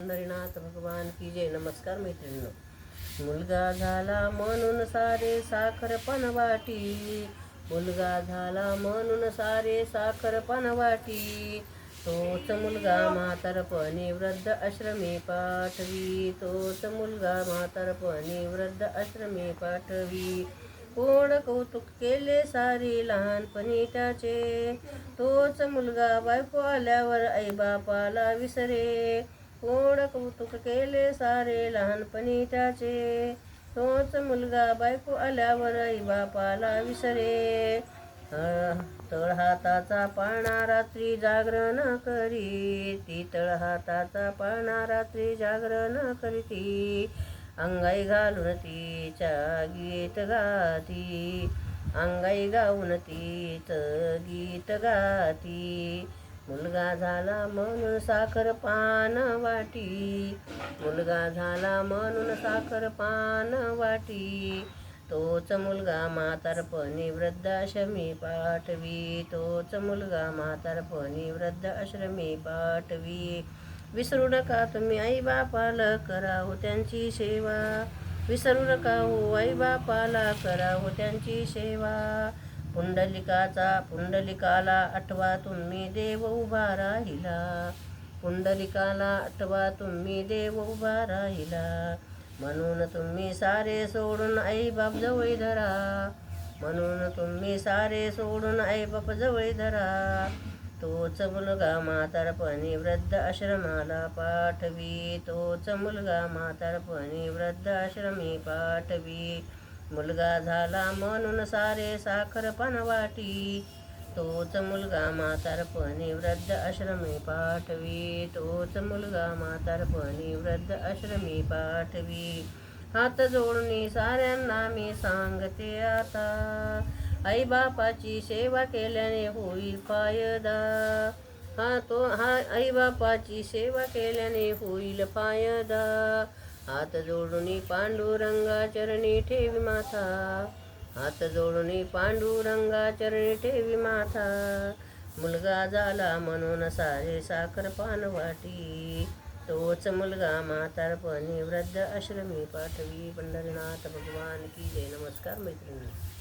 पंढरीनाथ भगवान की जय. नमस्कार मैत्रिणींनो. मुलगा झाला म्हणून सारे साखर पण वाटी, मुलगा झाला म्हणून सारे साखर पण वाटी. तोच मुलगा म्हातारपणी वृद्ध आश्रमी पाठवी, तोच मुलगा म्हातारपणी वृद्ध आश्रमी पाठवी. कोण कौतुक केले सारी लहानपणी त्याचे, तोच मुलगा बायको आल्यावर आई बापाला विसरे. कोण कौतुक केले सारे लहानपणी त्याचे, तोच मुलगा बायको आल्यावर आई बापाला विसरे. तळहाताचा पाळणा रात्री जागरण करी, ती तळहाताचा पाळणा रात्री जागरण करीती. अंगाई घालून तिच्या गीत गाती, अंगाई गाऊन तीच गीत गाती. मुलगा झाला म्हणून साखर पान वाटी, मुलगा झाला म्हणून साखर पान वाटी. तोच मुलगा म्हातारपणी वृद्ध आश्रमी पाठवी, तोच मुलगा म्हातारपणी वृद्ध आश्रमी पाठवी. विसरू नका तुम्ही आई बापाला, करावं त्यांची सेवा. विसरू नका हो आई बापाला, करावं त्यांची सेवा. पुंडलिकाला आठवा तुम्ही देव उभा राहिला, पुंडलिकाला आठवा तुम्ही देव उभा राहिला. म्हणून तुम्ही सारे सोडून आई बाप जवळ धरा, म्हणून तुम्ही सारे सोडून आई बाप जवळ धरा. तोच मुलगा म्हातारपणी वृद्ध आश्रमाला पाठवी, तोच मुलगा म्हातारपणी वृद्ध आश्रमी पाठवी. मुलगा झाला म्हणून सारे साखर पण वाटी, तोच मुलगा म्हातारपणी वृद्ध आश्रमी पाठवी, तोच मुलगा म्हातारपणी वृद्ध आश्रमी पाठवी. हात जोडणी साऱ्यांना मी सांगते आता, आई बापाची सेवा केल्याने होईल फायदा. आई बापाची सेवा केल्याने होईल फायदा. हात जोडून पांडुरंगा चरणी ठेवी माथा, हात जोडून पांडुरंगा चरणी ठेवी माथा. मुलगा झाला म्हणून सारे साखर पान वाटी, तोच मुलगा म्हातारपणी वृद्ध आश्रमी पाठवी. पंढरीनाथ भगवान की जय. नमस्कार मैत्रिणी.